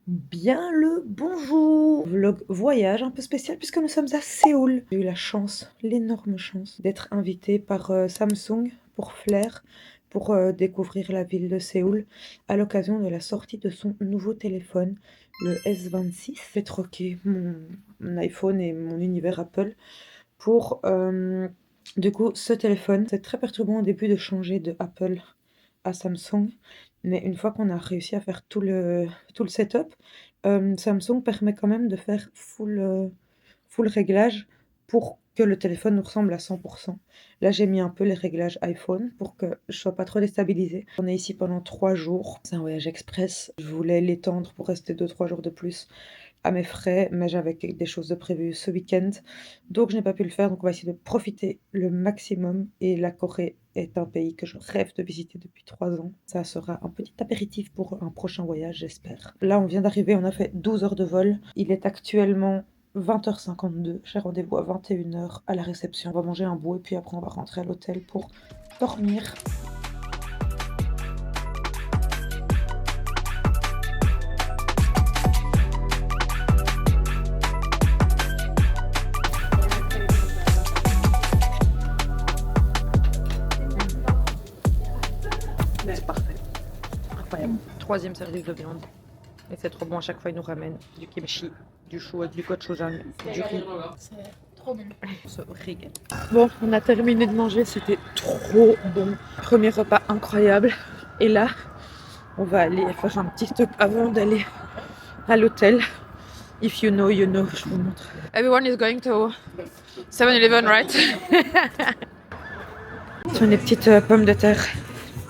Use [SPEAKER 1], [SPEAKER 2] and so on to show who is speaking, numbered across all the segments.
[SPEAKER 1] Bien le bonjour! Vlog voyage un peu spécial puisque nous sommes à Séoul. J'ai eu la chance, l'énorme chance d'être invitée par Samsung pour Flair pour découvrir la ville de Séoul à l'occasion de la sortie de son nouveau téléphone, le S26. J'ai troqué mon iPhone et mon univers Apple pour du coup ce téléphone. C'est très perturbant au début de changer de Apple à Samsung, mais une fois qu'on a réussi à faire tout le setup, Samsung permet quand même de faire full réglage pour que le téléphone nous ressemble à 100. Là, j'ai mis un peu les réglages iPhone pour que je sois pas trop déstabilisée. On est ici pendant 3 jours. C'est un voyage express. Je voulais l'étendre pour rester 2-3 jours de plus à mes frais, mais j'avais des choses de prévues ce week-end, donc je n'ai pas pu le faire. Donc on va essayer de profiter le maximum, et la Corée est un pays que je rêve de visiter depuis 3 ans. Ça sera un petit apéritif pour un prochain voyage, j'espère. Là, on vient d'arriver, on a fait 12 heures de vol. Il est actuellement 20h52. J'ai rendez-vous à 21h à la réception. On va manger un bout et puis après on va rentrer à l'hôtel pour dormir. C'est parfait. Incroyable. Troisième service de viande. Et c'est trop bon, à chaque fois ils nous ramènent du kimchi, du chou avec du gochujang, du riz.
[SPEAKER 2] C'est trop bon.
[SPEAKER 1] On se régale. Bon, on a terminé de manger, c'était trop bon. Premier repas incroyable. Et là, on va aller faire un petit stop avant d'aller à l'hôtel. If you know, you know, je vous montre. Everyone is going to 7-Eleven, right? Ce sont des petites pommes de terre.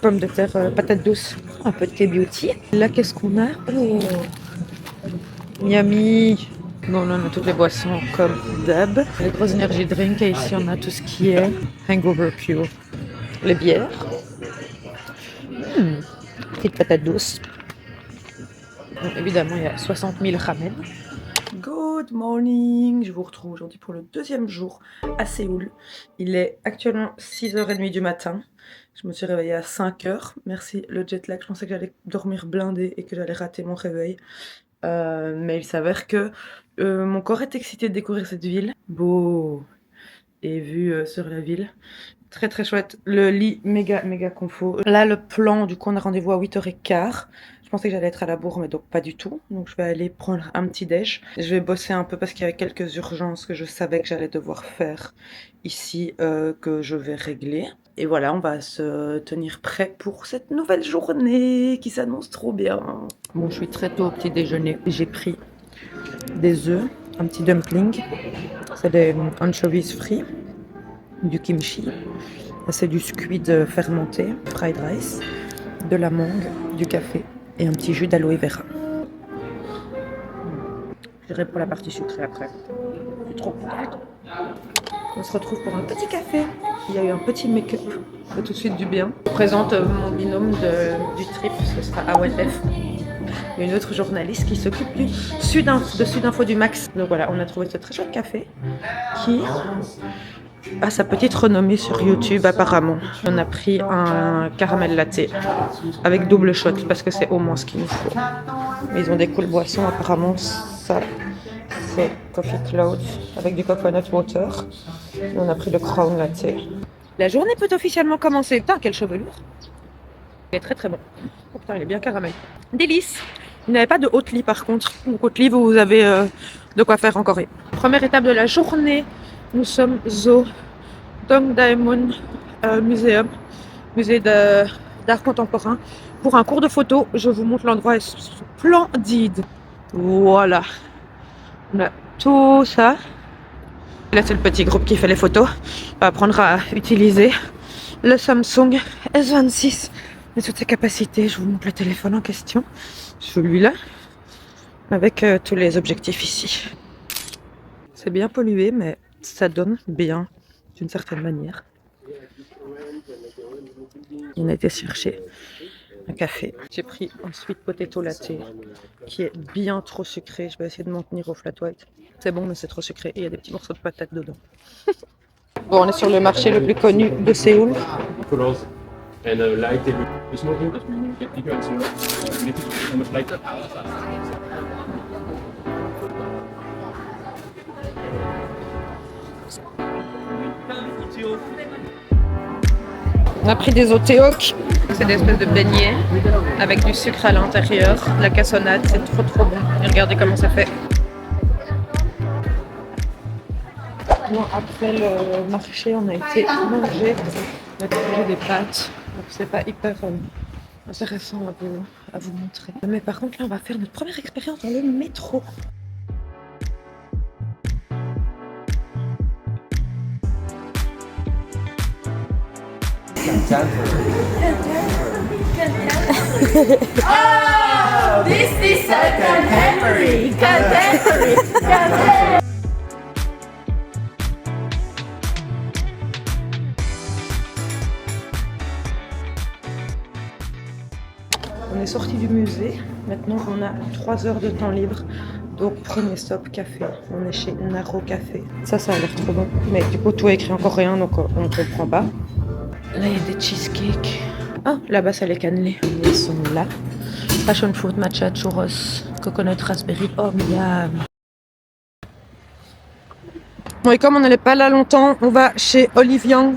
[SPEAKER 1] Pommes de terre, patates douces. Un peu de K-beauty. Là, qu'est-ce qu'on a? Oh, yummy. Bon, là, on a toutes les boissons comme d'hab. Les gros energy drinks. Et ici, on a tout ce qui est hangover pure. Les bières. Petite patate douce. Bon, évidemment, il y a 60 000 ramen. Good morning. Je vous retrouve aujourd'hui pour le deuxième jour à Séoul. Il est actuellement 6h30 du matin. Je me suis réveillée à 5h. Merci le jet lag. Je pensais que j'allais dormir blindée et que j'allais rater mon réveil. Mais il s'avère que mon corps est excité de découvrir cette ville. Beau et vue sur la ville. Très très chouette. Le lit méga confort. Là, le plan, du coup, on a rendez-vous à 8h15. Je pensais que j'allais être à la bourre, mais donc pas du tout. Donc je vais aller prendre un petit déj. Je vais bosser un peu parce qu'il y avait quelques urgences que je savais que j'allais devoir faire ici, que je vais régler. Et voilà, on va se tenir prêt pour cette nouvelle journée qui s'annonce trop bien. Bon, je suis très tôt au petit déjeuner. J'ai pris des œufs, un petit dumpling. C'est des anchovies frits, du kimchi. C'est du squid fermenté, fried rice, de la mangue, du café et un petit jus d'aloe vera. J'irai pour la partie sucrée après. Je suis trop contente. On se retrouve pour un petit café. Il y a eu un petit make-up. Ça fait tout de suite du bien. Je présente mon binôme du trip, ce sera AOLF. Il y a une autre journaliste qui s'occupe de Sudinfo du Max. Donc voilà, on a trouvé ce très chouette café qui a sa petite renommée sur YouTube apparemment. On a pris un caramel latte avec double shot parce que c'est au moins ce qu'il nous faut. Ils ont des cool boissons apparemment. Ça, c'est Coffee Cloud avec du coconut water. Et on a pris le crown latte. La journée peut officiellement commencer. Putain, quelle chevelure! Il est très très bon. Oh putain, il est bien caramel. Délice! Vous n'avez pas de Oatly par contre. Donc Oatly, vous avez de quoi faire en Corée. Première étape de la journée, nous sommes au Dongdaemun Museum, musée d'art contemporain, pour un cours de photo. Je vous montre, l'endroit est splendide. Voilà. On a tout ça. Là, c'est le petit groupe qui fait les photos. On va apprendre à utiliser le Samsung S26 et toutes ses capacités. Je vous montre le téléphone en question. Celui-là, avec tous les objectifs ici. C'est bien pollué, mais ça donne bien d'une certaine manière. On a été chercher un café. J'ai pris un sweet potato latte qui est bien trop sucré. Je vais essayer de m'en tenir au flat white. C'est bon, mais c'est trop sucré et il y a des petits morceaux de patates dedans. Bon, on est sur le marché le plus connu de Séoul.
[SPEAKER 3] And light smoking.
[SPEAKER 1] On a pris des oteok. C'est des espèces de beignets avec du sucre à l'intérieur, de la cassonade, c'est trop bon. Et regardez comment ça fait. Bon, après le marché, on a été manger. On a mangé des pâtes. Donc c'est pas hyper intéressant à vous montrer. Mais par contre, là, on va faire notre première expérience dans le métro.
[SPEAKER 2] Oh, this is a contemporary.
[SPEAKER 1] On est sorti du musée. Maintenant, on a 3 heures de temps libre. Donc, premier stop, café. On est chez Naro Café. Ça a l'air trop bon. Mais du coup, tout est écrit en coréen, donc on ne comprend pas. Là, il y a des cheesecakes. Ah, là-bas, ça les cannelés. Ils sont là. Passion fruit, matcha, churros, coconut, raspberry. Oh, miam. Bon, et comme on n'allait pas là longtemps, on va chez Olivian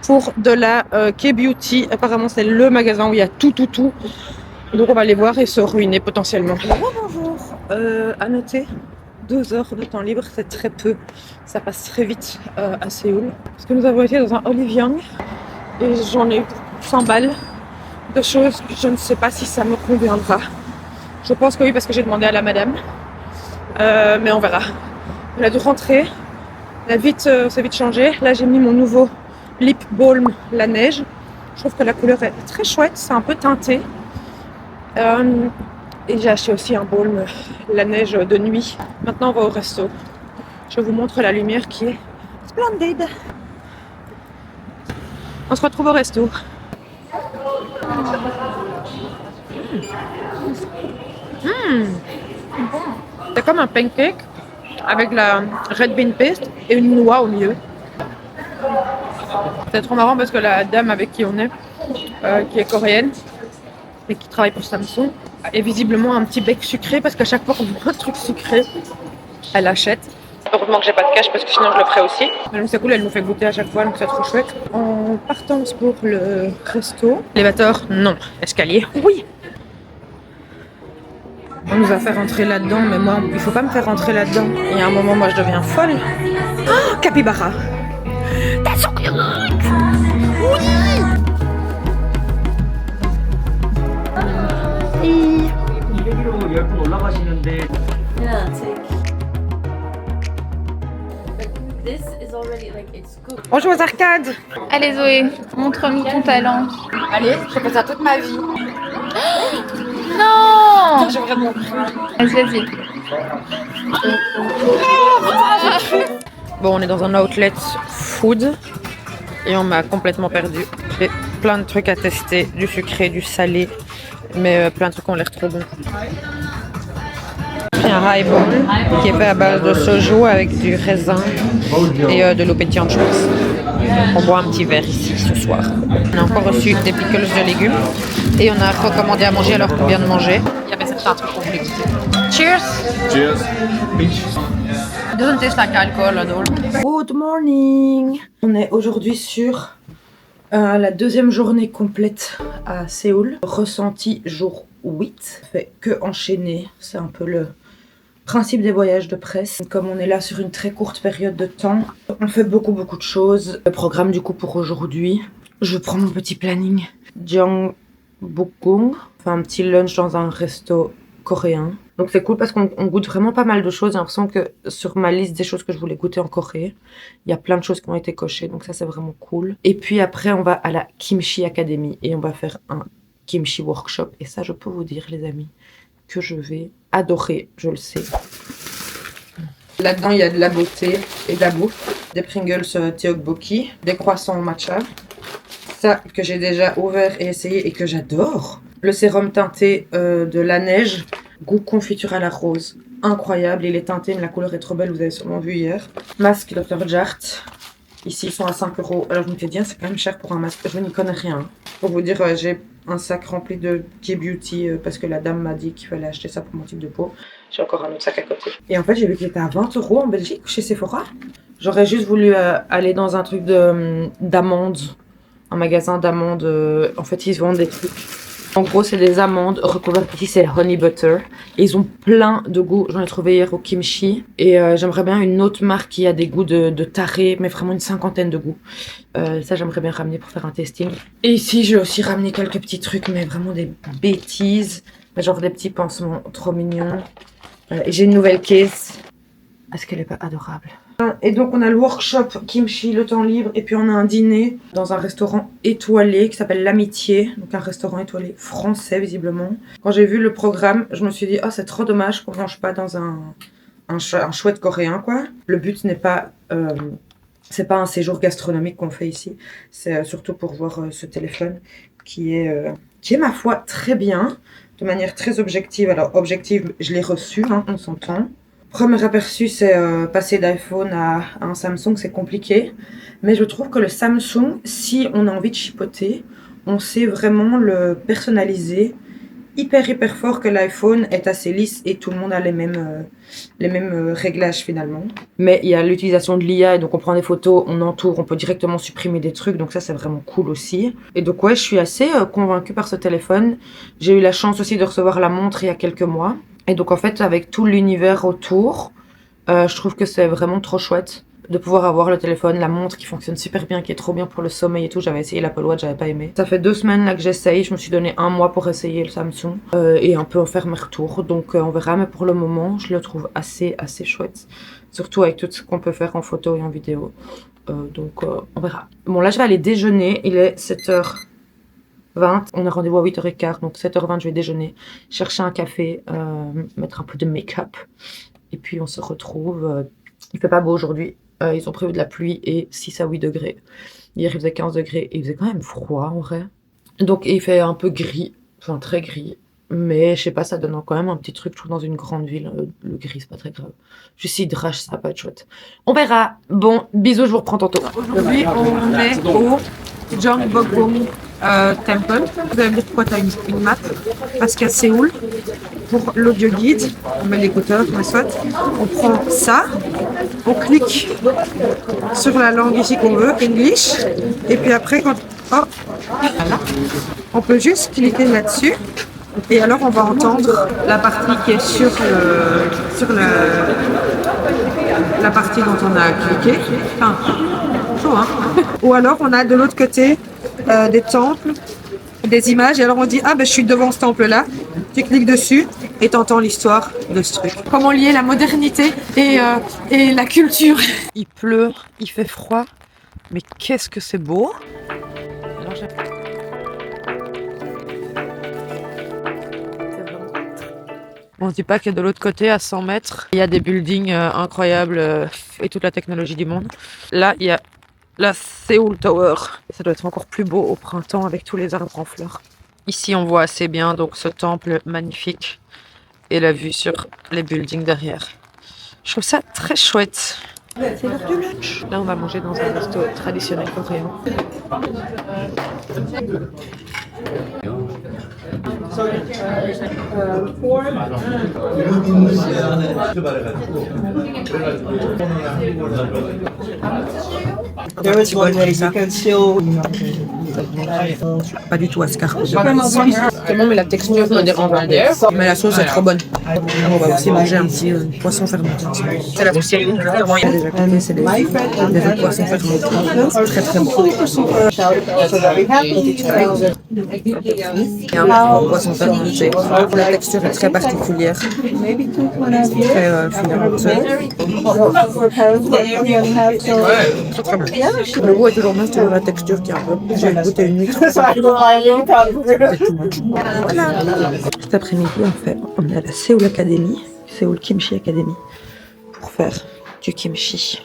[SPEAKER 1] pour de la K-Beauty. Apparemment, c'est le magasin où il y a tout. Donc, on va aller voir et se ruiner potentiellement. Bonjour. À noter, 2 heures de temps libre, c'est très peu. Ça passe très vite à Séoul. Parce que nous avons été dans un Olivian et j'en ai 100 balles de choses. Je ne sais pas si ça me conviendra. Je pense que oui, parce que j'ai demandé à la madame. Mais on verra. On a dû rentrer. C'est vite changé. Là, j'ai mis mon nouveau lip balm, la neige. Je trouve que la couleur est très chouette. C'est un peu teinté. Et j'ai acheté aussi un balm, la neige de nuit. Maintenant, on va au resto. Je vous montre la lumière qui est splendide. On se retrouve au resto. C'est comme un pancake avec la red bean paste et une noix au milieu. C'est trop marrant parce que la dame avec qui on est, qui est coréenne et qui travaille pour Samsung, est visiblement un petit bec sucré parce qu'à chaque fois qu'on voit un truc sucré, elle achète. Heureusement que j'ai pas de cash parce que sinon je le ferais aussi. Mais donc c'est cool, elle nous fait goûter à chaque fois, donc c'est trop chouette. En partance pour le resto. Élévateur, non. Escalier, oui. On nous a fait rentrer là-dedans, mais moi, il faut pas me faire rentrer là-dedans. Il y a un moment, moi, je deviens folle. Oh, capybara. That's so cute. Oui. Bonjour aux arcades.
[SPEAKER 4] Allez Zoé, montre-nous ton talent.
[SPEAKER 1] Allez, je fais ça toute ma vie.
[SPEAKER 4] Non,
[SPEAKER 1] J'ai vraiment cru.
[SPEAKER 4] vas-y.
[SPEAKER 1] Bon, on est dans un outlet food et on m'a complètement perdu. J'ai plein de trucs à tester, du sucré, du salé, mais plein de trucs qui ont l'air trop bons. J'ai un highball qui est fait à base de soju avec du raisin et de l'eau pétillante, je pense. On boit un petit verre ici ce soir. On a encore reçu des pickles de légumes et on a recommandé à manger alors qu'on vient de manger. Il y avait certains trucs qu'on voulait goûter. Cheers!
[SPEAKER 3] Cheers.
[SPEAKER 1] It doesn't taste like alcohol at all. Good morning! On est aujourd'hui sur la deuxième journée complète à Séoul. Ressenti jour 8. Fait que enchaîner, c'est un peu le principe des voyages de presse. Comme on est là sur une très courte période de temps, on fait beaucoup de choses. Le programme du coup pour aujourd'hui, je prends mon petit planning. Gyeongbokgung, enfin un petit lunch dans un resto coréen. Donc c'est cool parce qu'on goûte vraiment pas mal de choses. J'ai l'impression que sur ma liste des choses que je voulais goûter en Corée, il y a plein de choses qui ont été cochées. Donc ça c'est vraiment cool. Et puis après on va à la Kimchi Academy et on va faire un kimchi workshop. Et ça je peux vous dire les amis que je vais adorer, je le sais. Là-dedans il y a de la beauté et de la bouffe. Des Pringles tteokbokki, des croissants au matcha. Ça que j'ai déjà ouvert et essayé et que j'adore. Le sérum teinté de la neige, goût confiture à la rose. Incroyable, il est teinté mais la couleur est trop belle, vous avez sûrement vu hier. Masque Dr. Jart. Ici ils sont à 5 €. Alors je me fais dire c'est quand même cher pour un masque, je n'y connais rien. Pour vous dire j'ai un sac rempli de K-Beauty parce que la dame m'a dit qu'il fallait acheter ça pour mon type de peau. J'ai encore un autre sac à côté. Et en fait j'ai vu qu'il était à 20 € en Belgique chez Sephora. J'aurais juste voulu aller dans un truc d'amandes un magasin d'amandes. En fait, ils vendent des trucs. En gros, c'est des amandes recouvertes. Ici, c'est honey butter. Et ils ont plein de goûts. J'en ai trouvé hier au kimchi. Et j'aimerais bien une autre marque qui a des goûts de taré, mais vraiment une 50aine de goûts. Ça, j'aimerais bien ramener pour faire un tasting. Et ici, j'ai aussi ramené quelques petits trucs, mais vraiment des bêtises. Genre des petits pansements trop mignons. Et j'ai une nouvelle caisse. Est-ce qu'elle est pas adorable? Et donc on a le workshop kimchi, le temps libre, et puis on a un dîner dans un restaurant étoilé qui s'appelle l'Amitié, donc un restaurant étoilé français visiblement. Quand j'ai vu le programme, je me suis dit, oh c'est trop dommage qu'on mange pas dans un chouette coréen quoi. Le but n'est pas, c'est pas un séjour gastronomique qu'on fait ici, c'est surtout pour voir ce téléphone qui est ma foi très bien, de manière très objective. Alors objective, je l'ai reçu, hein, on s'entend. Premier aperçu, c'est passer d'iPhone à un Samsung, c'est compliqué. Mais je trouve que le Samsung, si on a envie de chipoter, on sait vraiment le personnaliser hyper fort, que l'iPhone est assez lisse et tout le monde a les mêmes réglages finalement. Mais il y a l'utilisation de l'IA et donc on prend des photos, on entoure, on peut directement supprimer des trucs. Donc ça, c'est vraiment cool aussi. Et donc ouais, je suis assez convaincue par ce téléphone. J'ai eu la chance aussi de recevoir la montre il y a quelques mois. Et donc en fait avec tout l'univers autour, je trouve que c'est vraiment trop chouette de pouvoir avoir le téléphone, la montre qui fonctionne super bien, qui est trop bien pour le sommeil et tout. J'avais essayé l'Apple Watch, j'avais pas aimé. Ça fait 2 semaines là que j'essaye, je me suis donné 1 mois pour essayer le Samsung et un peu en faire mes retours. Donc on verra, mais pour le moment je le trouve assez chouette. Surtout avec tout ce qu'on peut faire en photo et en vidéo. Donc on verra. Bon là je vais aller déjeuner, il est 7h20, on a rendez-vous à 8h15, donc 7h20 je vais déjeuner, chercher un café, mettre un peu de make-up et puis on se retrouve. Il fait pas beau aujourd'hui, ils ont prévu de la pluie et 6 à 8 degrés. Hier il faisait 15 degrés et il faisait quand même froid en vrai. Donc il fait un peu gris, enfin très gris, mais je sais pas, ça donne quand même un petit truc, je trouve, dans une grande ville. Le gris c'est pas très grave, juste hydrage, ça va pas être chouette. On verra. Bon, bisous, je vous reprends tantôt. Aujourd'hui on est au Jeongbokgung Temple. Vous allez me dire pourquoi tu as une map. Parce qu'à Séoul, pour l'audio guide, on met l'écouteur, mais soit, on prend ça, on clique sur la langue ici qu'on veut, English, et puis après, voilà, on peut juste cliquer là-dessus, et alors on va entendre la partie qui est sur la partie dont on a cliqué. Enfin, chaud, hein. Ou alors on a de l'autre côté des temples, des images, et alors on dit ah ben je suis devant ce temple là, tu cliques dessus et t'entends l'histoire de ce truc. Comment lier la modernité et la culture. Il pleut, il fait froid, mais qu'est-ce que c'est beau. Alors, on se dit pas que de l'autre côté, à 100 mètres, il y a des buildings incroyables et toute la technologie du monde. Là, il y a la Seoul Tower. Ça doit être encore plus beau au printemps avec tous les arbres en fleurs. Ici, on voit assez bien donc ce temple magnifique et la vue sur les buildings derrière. Je trouve ça très chouette. C'est l'heure du lunch. Là, on va manger dans un resto traditionnel coréen. Pas du tout escargot. C'est bon, mais la texture me dérange. Mais la sauce est trop bonne. On va aussi manger un petit poisson fermenté. C'est la poussière. Vraiment, il y a déjà goûté, c'est des vrais poissons fermentés. Très très bon. Et un poisson fermenté. La texture est très particulière. Très filamenteux. Très bon. Le goût est toujours bon, c'est la texture qui est un peu. J'ai goûté une huître. Voilà. Cet après-midi, on est à la Seoul Academy, Seoul Kimchi Academy, pour faire du kimchi.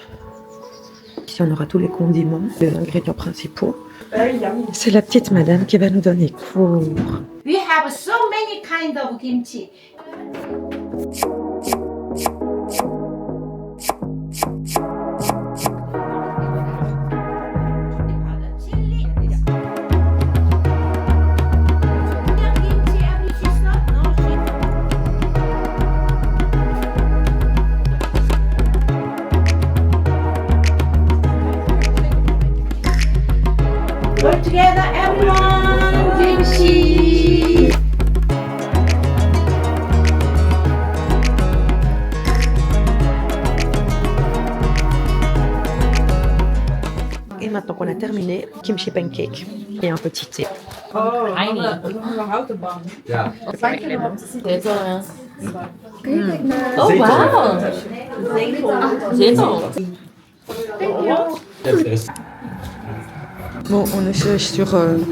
[SPEAKER 1] Ici, on aura tous les condiments, les ingrédients principaux. C'est la petite madame qui va nous donner cours.
[SPEAKER 2] We have so many kind of kimchi.
[SPEAKER 1] on a terminé. Kimchi pancake et un petit thé.
[SPEAKER 3] Ja.
[SPEAKER 2] Oh wow! Zetel.
[SPEAKER 1] Bon, on est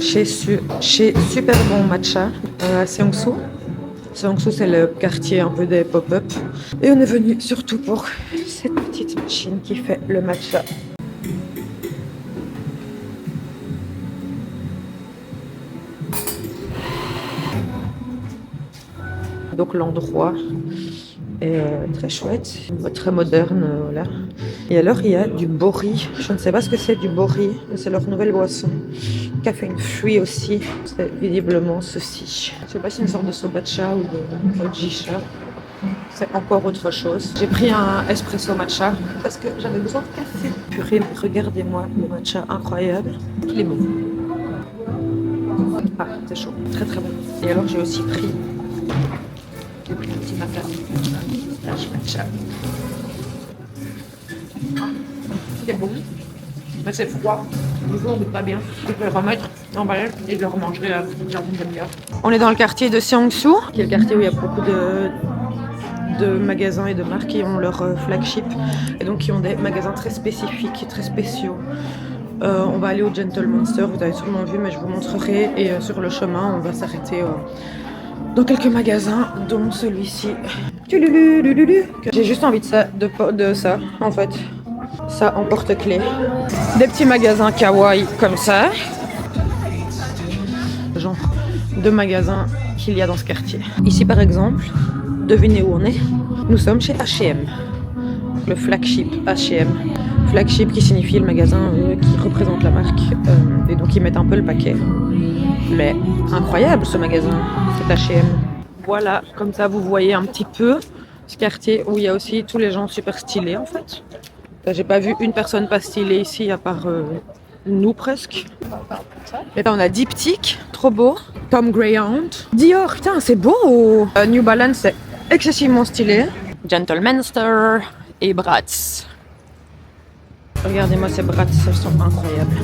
[SPEAKER 1] chez Super Bon Matcha à Seongsu. Seongsu, c'est le quartier un peu des pop-up. Et on est venu surtout pour cette petite machine qui fait le matcha. Donc l'endroit est très chouette, très moderne, voilà. Et alors il y a du bori. Je ne sais pas ce que c'est du bori, mais c'est leur nouvelle boisson. Caféine free aussi. C'est visiblement ceci. Je ne sais pas si c'est une sorte de sobacha ou de jisha. C'est encore autre chose. J'ai pris un espresso matcha parce que j'avais besoin de café. Purée, regardez-moi le matcha incroyable. Il est bon. Ah, c'est chaud. Très très bon. Et alors j'ai aussi pris un petit macaron. Matcha. C'est bon. Mais c'est froid. Du coup, on ne goûte pas bien. Je peux le remettre en balai et je le remangerai à la demi-heure. On est dans le quartier de Seongsu, qui est le quartier où il y a beaucoup de magasins et de marques qui ont leur flagship. Et donc qui ont des magasins très spécifiques et très spéciaux. On va aller au Gentle Monster, vous avez sûrement vu, mais je vous montrerai. Et sur le chemin, on va s'arrêter dans quelques magasins, dont celui-ci. J'ai juste envie de ça, en fait. Ça en porte-clés. Des petits magasins kawaii comme ça. Genre de magasins qu'il y a dans ce quartier. Ici, par exemple, devinez où on est. Nous sommes chez H&M. Le flagship H&M. Flagship qui signifie le magasin qui représente la marque. Et donc ils mettent un peu le paquet. Mais incroyable ce magasin, cet H&M. Voilà, comme ça vous voyez un petit peu ce quartier où il y a aussi tous les gens super stylés en fait. J'ai pas vu une personne pas stylée ici à part nous presque. Et là on a Diptyque, trop beau. Tom Greyhound. Dior, putain c'est beau. New Balance c'est excessivement stylé. Gentlemanster et Bratz. Regardez-moi ces Bratz, elles sont incroyables.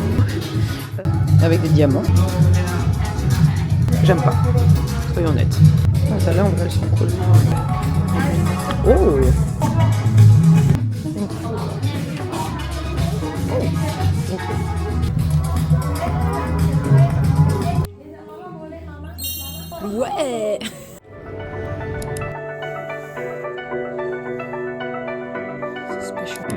[SPEAKER 1] Avec des diamants. J'aime pas, soyons honnêtes. Ah, celles-là en vrai elles sont cool. Oh! Ouais. C'est spécial.